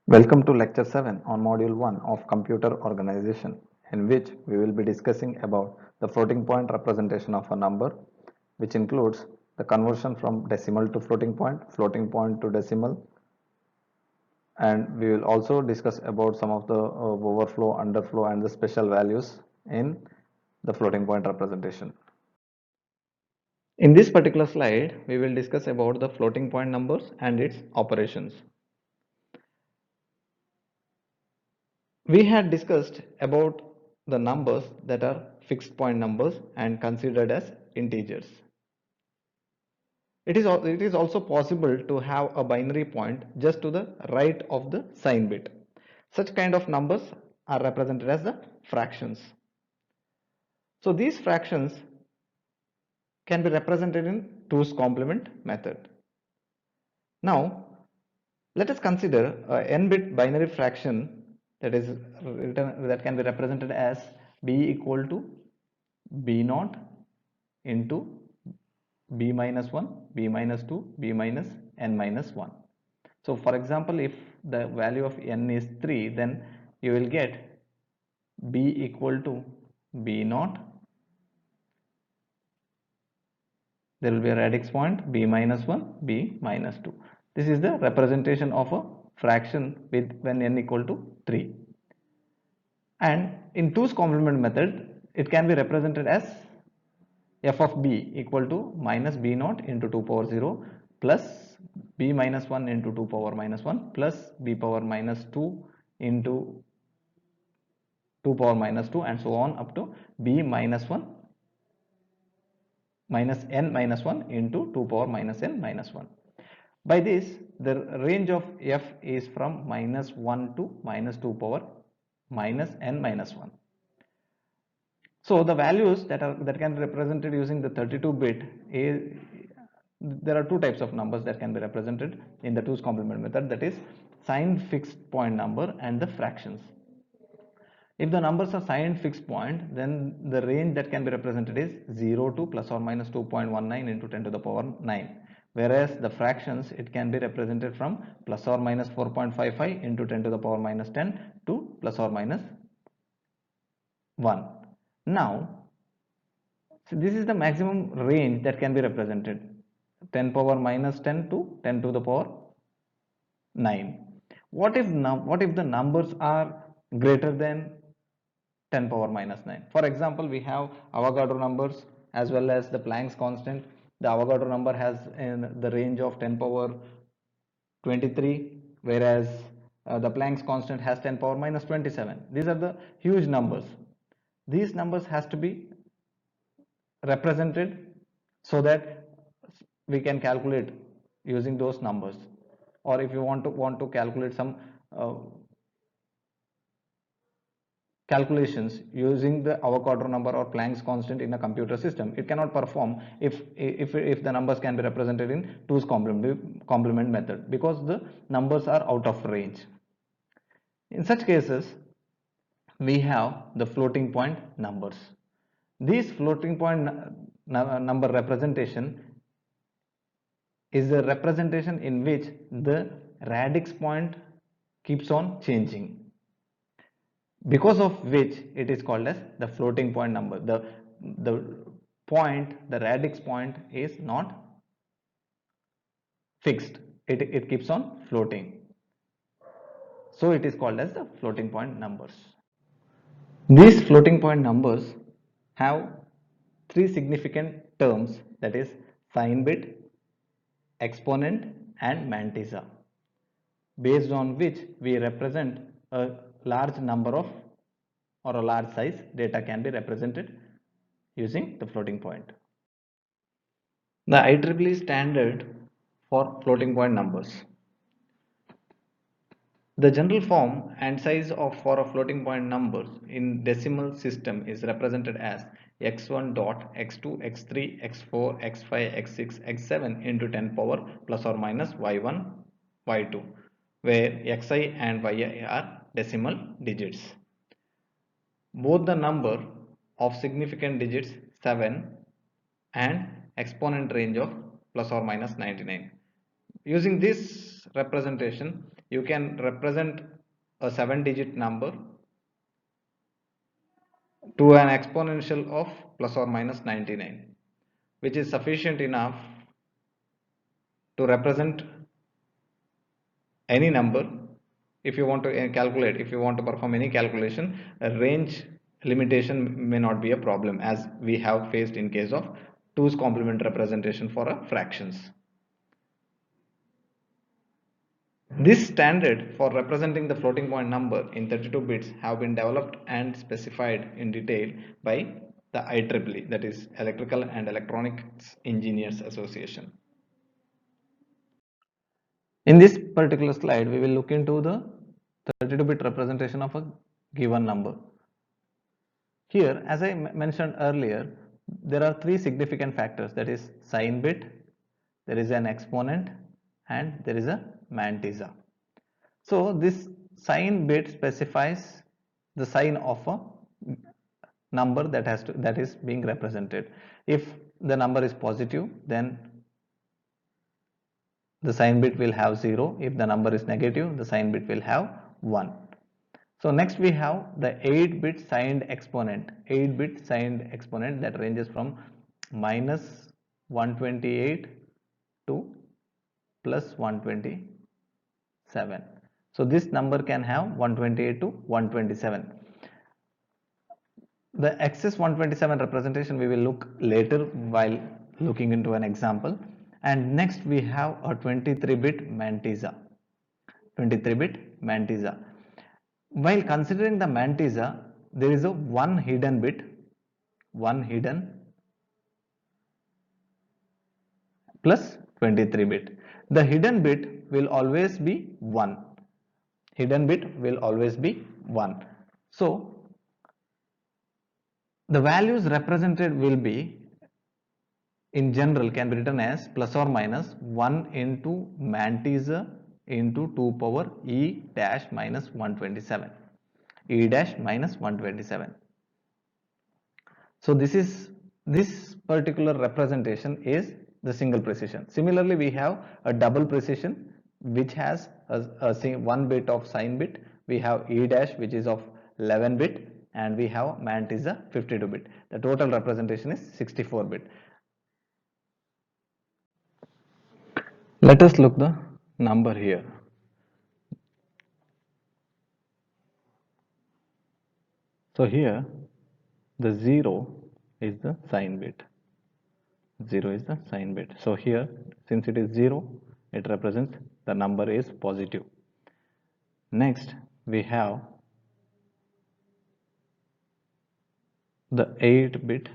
Welcome to Lecture 7 on Module 1 of Computer Organization, in which we will be discussing about the floating point representation of a number, which includes the conversion from decimal to floating point to decimal, and we will also discuss about some of the overflow, underflow and the special values in the floating point representation. In this particular slide, we will discuss about the floating point numbers and its operations. We had discussed about the numbers that are fixed point numbers and considered as integers. It is also possible to have a binary point just to the right of the sign bit. Such kind of numbers are represented as the fractions. So these fractions can be represented in 2's complement method. Now let us consider a n-bit binary fraction that can be represented as b equal to b naught into b minus 1, b minus 2, b minus n minus 1. So for example, if the value of n is 3, then you will get b equal to b naught. There will be a radix point b minus 1, b minus 2. This is the representation of a fraction with when n equal to 3. And in 2's complement method, it can be represented as f of b equal to minus b naught into 2 power 0 plus b minus 1 into 2 power minus 1 plus b power minus 2 into 2 power minus 2 and so on up to b minus 1 minus n minus 1 into 2 power minus n minus 1. By this, the range of f is from minus 1 to minus 2 power minus n minus 1. So the values that can be represented using the 32-bit is, there are two types of numbers that can be represented in the 2's complement method, that is signed fixed point number and the fractions. If the numbers are signed fixed point, then the range that can be represented is 0 to plus or minus 2.19 into 10 to the power 9. Whereas the fractions, it can be represented from plus or minus 4.55 into 10 to the power minus 10 to plus or minus 1. Now, so this is the maximum range that can be represented, 10 power minus 10 to 10 to the power 9. What if the numbers are greater than 10 power minus 9? For example, we have Avogadro numbers as well as the Planck's constant. The Avogadro number has in the range of 10 power 23, whereas the Planck's constant has 10 power minus 27. These are the huge numbers. These numbers has to be represented so that we can calculate using those numbers, or if you want to calculate some calculations using the Avogadro number or Planck's constant in a computer system, it cannot perform if the numbers can be represented in 2's complement method, because the numbers are out of range. In such cases, we have the floating point numbers. These floating point number representation is a representation in which the radix point keeps on changing, because of which it is called as the floating point number. The radix point is not fixed, it keeps on floating, so it is called as the floating point numbers. These floating point numbers have three significant terms, that is sign bit, exponent and mantissa, based on which we represent a large number of or a large size data can be represented using the floating point. The IEEE standard for floating point numbers. The general form and size for a floating point number in decimal system is represented as x1 dot x2 x3 x4 x5 x6 x7 into 10 power plus or minus y1 y2, where xi and yi are decimal digits. both the number of significant digits 7 and exponent range of plus or minus 99. Using this representation, you can represent a 7-digit number to an exponential of plus or minus 99, which is sufficient enough to represent any number. If you want to calculate, if you want to perform any calculation, a range limitation may not be a problem, as we have faced in case of 2's complement representation for a fractions. This standard for representing the floating point number in 32 bits have been developed and specified in detail by the IEEE, that is Electrical and Electronics Engineers Association. In this particular slide, we will look into the 32-bit representation of a given number. Here, as I mentioned earlier, there are three significant factors, that is sign bit, there is an exponent, and there is a mantissa. So this sign bit specifies the sign of a number that is being represented. If the number is positive, then the sign bit will have 0. If the number is negative, the sign bit will have 1. So next we have the 8-bit signed exponent. 8-bit signed exponent that ranges from minus 128 to plus 127. So this number can have 128 to 127. The excess 127 representation we will look later while looking into an example. And next we have a 23-bit mantissa. 23-bit mantissa. While considering the mantissa, there is a one hidden bit plus 23-bit. The hidden bit will always be 1. Hidden bit will always be 1. So the values represented will be, in general, can be written as plus or minus 1 into mantissa into 2 power e dash minus 127. E dash minus 127. So this particular representation is the single precision. Similarly, we have a double precision which has a 1 bit of sign bit. We have e dash which is of 11 bit, and we have mantissa 52 bit. The total representation is 64 bit. Let us look the number here. So here the 0 is the sign bit. 0 is the sign bit. So here, since it is 0, it represents the number is positive. Next we have the 8-bit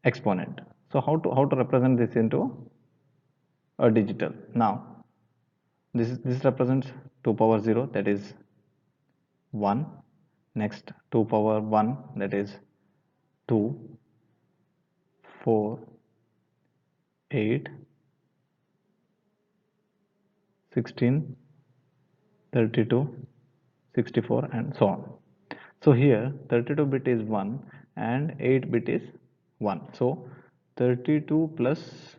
exponent. So how to represent this into a digital? Now this represents 2 power 0, that is 1. Next 2 power 1, that is 2, 4, 8, 16, 32, 64, and so on. So here 32 bit is 1 and 8 bit is 1. So 32 plus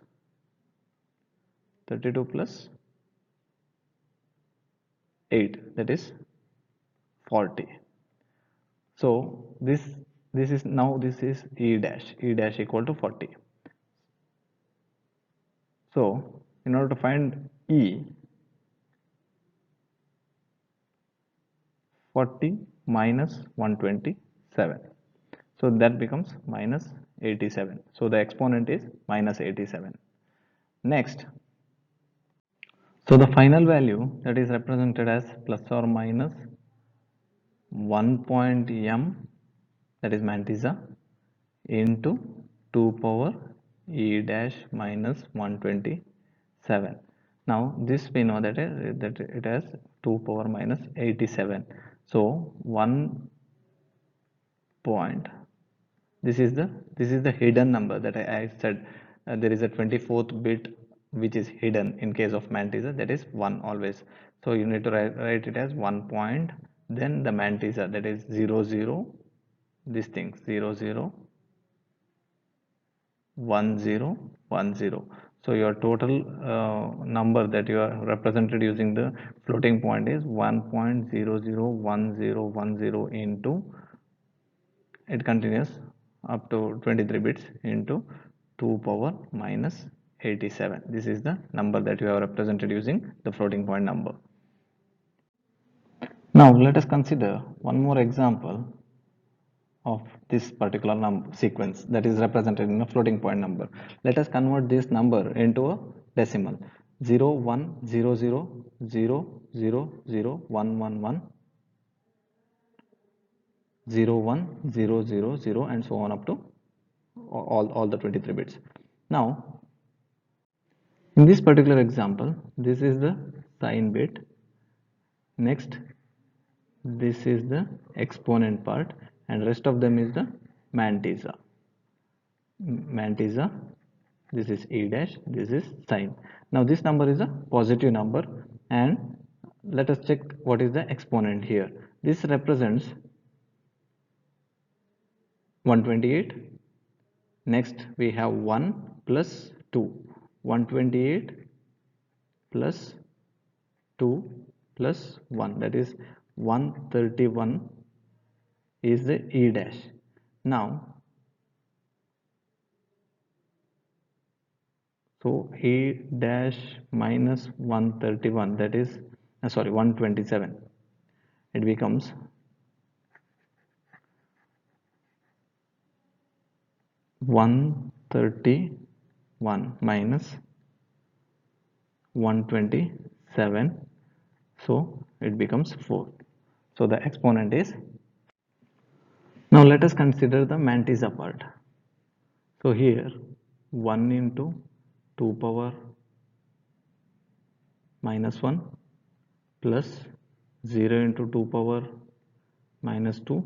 8, that is 40. So this is e dash equal to 40. So in order to find e, 40 minus 127, so that becomes minus 87. So the exponent is minus 87. Next, so the final value that is represented as plus or minus 1.m, that is mantissa, into 2 power e dash minus 127. Now this we know that it has 2 power minus 87. So 1 point, this is the hidden number that I said. There is a 24th bit which is hidden in case of mantissa, that is 1 always. So you need to write it as 1.0. then the mantissa, that is 0 0, this thing 0 0 1 0 1 0. So your total number that you are represented using the floating point is 1.001010 into, it continues up to 23 bits, into 2 power minus 87. This is the number that you have represented using the floating point number. Now let us consider one more example of this particular number sequence that is represented in a floating point number. Let us convert this number into a decimal. 0 1 0 0 0 0 0 1 1 1 0 1 0 0 0 and so on up to all the 23 bits. Now in this particular example, this is the sign bit. Next, this is the exponent part, and rest of them is the mantissa. This is e dash, this is sign. Now this number is a positive number, and let us check what is the exponent here. This represents 128. Next we have 1 plus 2, 128 plus 2 plus 1, that is 131 is the e dash. Now so e dash minus 131, that is 127, it becomes 131 minus 127, so it becomes 4. So the exponent is. Now let us consider the mantissa part. So here 1 into 2 power minus 1 plus 0 into 2 power minus 2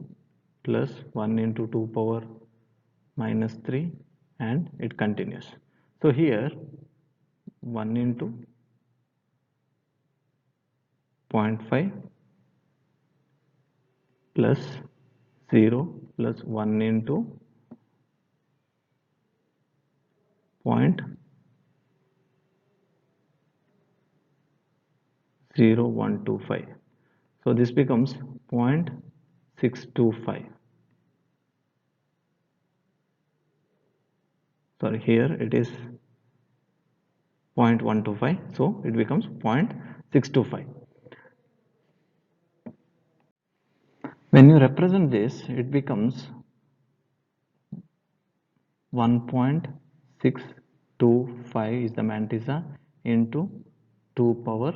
plus 1 into 2 power minus 3, and it continues. So here 1 into 0.5 plus 0 plus 1 into 0.0125. So this becomes 0.625. Sorry, here it is 0.125, so it becomes 0.625. When you represent this, it becomes 1.625 is the mantissa into 2 power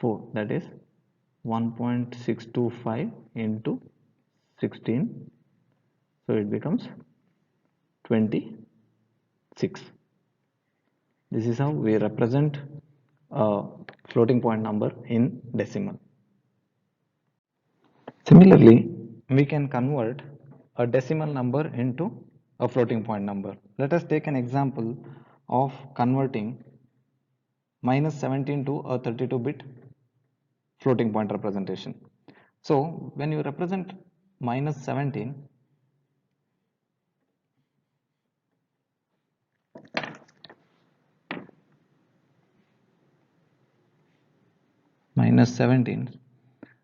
4, that is 1.625 into 16, so it becomes 26. This is how we represent a floating point number in decimal. Similarly, we can convert a decimal number into a floating point number. Let us take an example of converting minus 17 to a 32-bit floating point representation. So when you represent minus 17,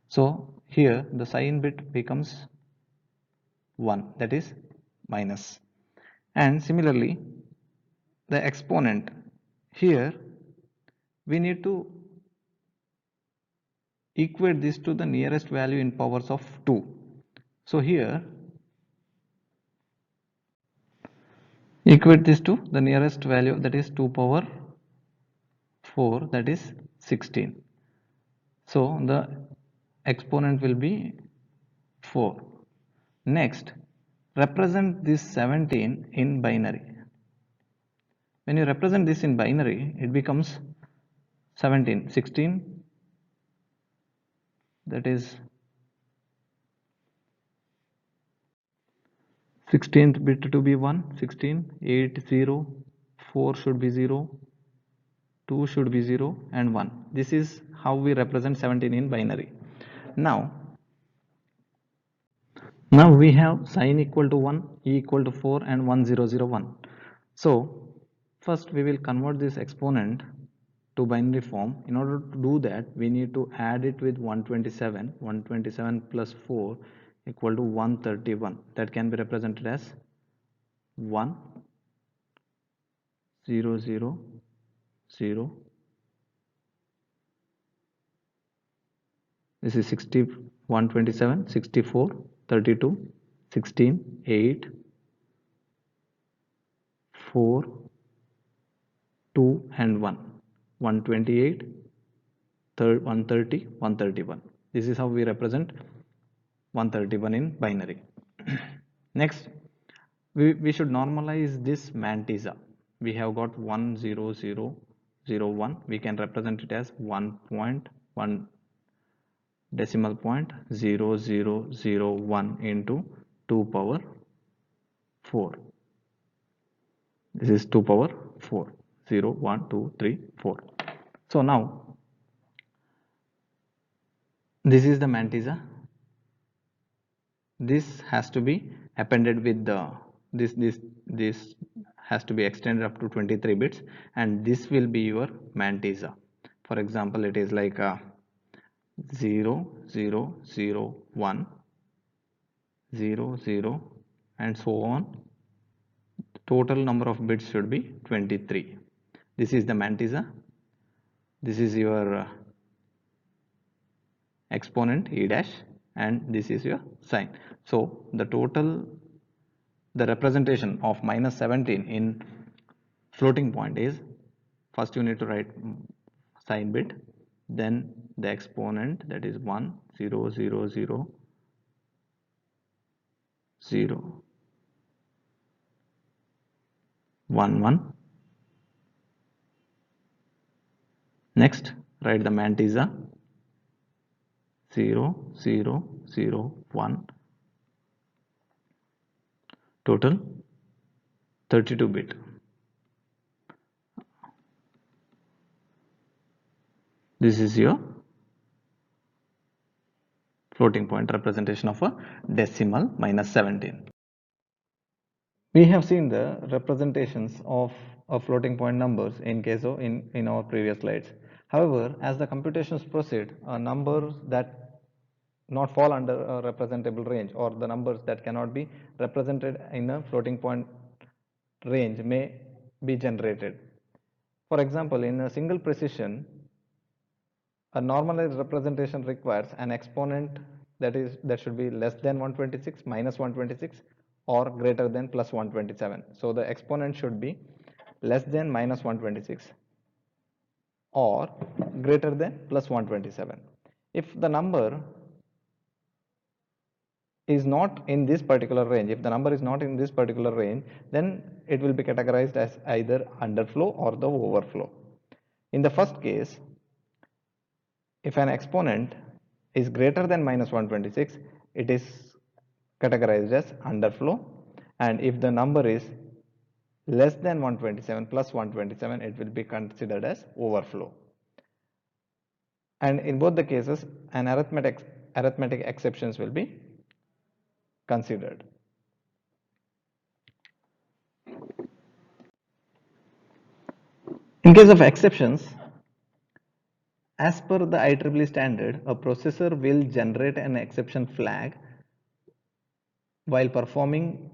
so here the sign bit becomes 1, that is minus, and similarly the exponent, here we need to equate this to the nearest value in powers of 2. So here equate this to the nearest value, that is 2 power 4, that is 16. So the exponent will be 4. Next, represent this 17 in binary. When you represent this in binary, it becomes 17, 16, that is 16th bit to be 1, 16, 8, 0, 4 should be 0, 2 should be 0, and 1. This is how we represent 17 in binary. Now Now we have sin equal to 1, e equal to 4 and 1 0 0 1. So first we will convert this exponent to binary form. In order to do that, we need to add it with 127. 127 plus 4 equal to 131. That can be represented as 1 0 0 0. This is 60, 127, 64, 32, 16, 8, 4, 2 and 1. 128, 130, 131. This is how we represent 131 in binary. Next, we should normalize this mantissa. We have got 1 0 0 0 1. We can represent it as 1.1 decimal point 0 0 0 1 into 2 power 4. This is 2 power 4. 0 1 2 3 4. So now this is the mantissa. This has to be appended with the this has to be extended up to 23 bits, and this will be your mantissa. For example, it is like 0 0 0 1 0 0 and so on. Total number of bits should be 23. This is the mantissa. This is your exponent e dash, and this is your sign. So the representation of minus 17 in floating point is, first you need to write sign bit, then the exponent, that is 1 0 0 0 0 1 1. Next write the mantissa 0 0 0 1, total 32 bit. This is your floating point representation of a decimal minus 17. We have seen the representations of a floating point numbers in case of in our previous slides. However, as the computations proceed, numbers that not fall under a representable range, or the numbers that cannot be represented in a floating point range, may be generated. For example, in a single precision, a normalized representation requires an exponent that should be less than 126, minus 126, or greater than plus 127. So the exponent should be less than minus 126 or greater than plus 127. If the number is not in this particular range, if the number is not in this particular range, then it will be categorized as either underflow or the overflow. In the first case, if an exponent is greater than minus 126, it is categorized as underflow, and if the number is less than 127 plus 127, it will be considered as overflow. And in both the cases, an arithmetic exceptions will be considered. In case of exceptions, as per the IEEE standard, a processor will generate an exception flag while performing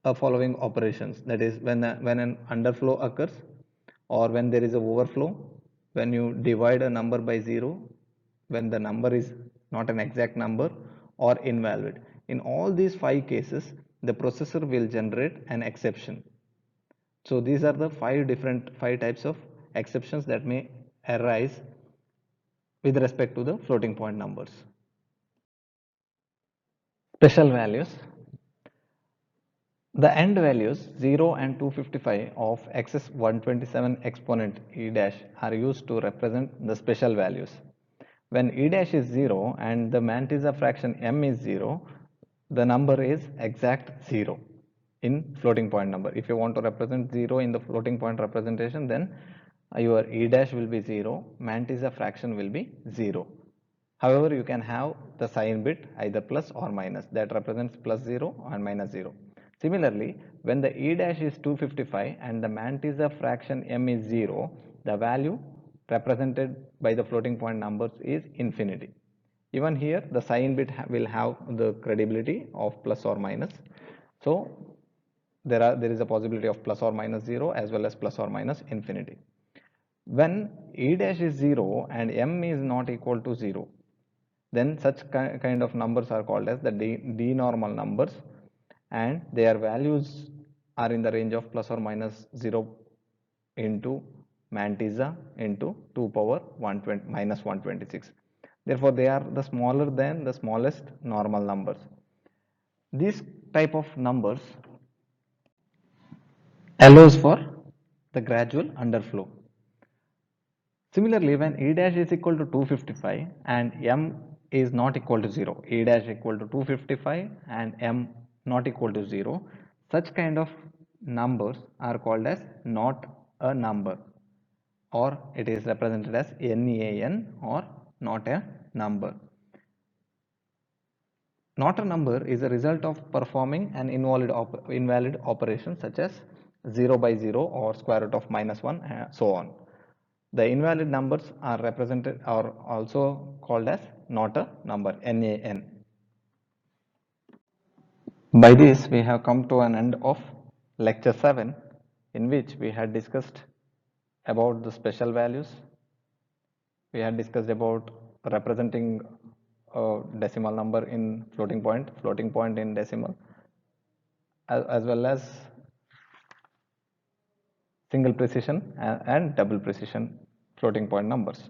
a following operations. That is, when an underflow occurs, or when there is a overflow, when you divide a number by 0, when the number is not an exact number, or invalid. In all these 5 cases, the processor will generate an exception. So these are the 5 types of exceptions that may arise with respect to the floating point numbers. Special values. The end values 0 and 255 of excess 127 exponent e dash are used to represent the special values. When e dash is 0 and the mantissa fraction m is 0, the number is exact 0 in floating point number. If you want to represent 0 in the floating point representation, then your e dash will be 0, mantissa fraction will be 0. However, you can have the sign bit either plus or minus that represents plus 0 and minus 0. Similarly, when the E dash is 255 and the mantissa fraction m is 0, the value represented by the floating point numbers is infinity. Even here, the sign bit will have the credibility of plus or minus. So, there is a possibility of plus or minus 0 as well as plus or minus infinity. When E dash is 0 and m is not equal to 0, then such kind of numbers are called as the denormal numbers, and their values are in the range of plus or minus 0 into mantissa into 2 power 120 minus 126. Therefore, they are the smaller than the smallest normal numbers. This type of numbers allows for the gradual underflow. Similarly, when E dash is equal to 255 and M is not equal to 0, E dash equal to 255 and M not equal to 0, such kind of numbers are called as not a number, or it is represented as NaN or not a number. Not a number is a result of performing an invalid operation such as 0 by 0 or square root of minus 1 and so on. The invalid numbers are represented or also called as not a number, NaN. By this, we have come to an end of lecture 7, in which we had discussed about the special values. We had discussed about representing a decimal number in floating point in decimal, as well as single precision and double precision floating point numbers.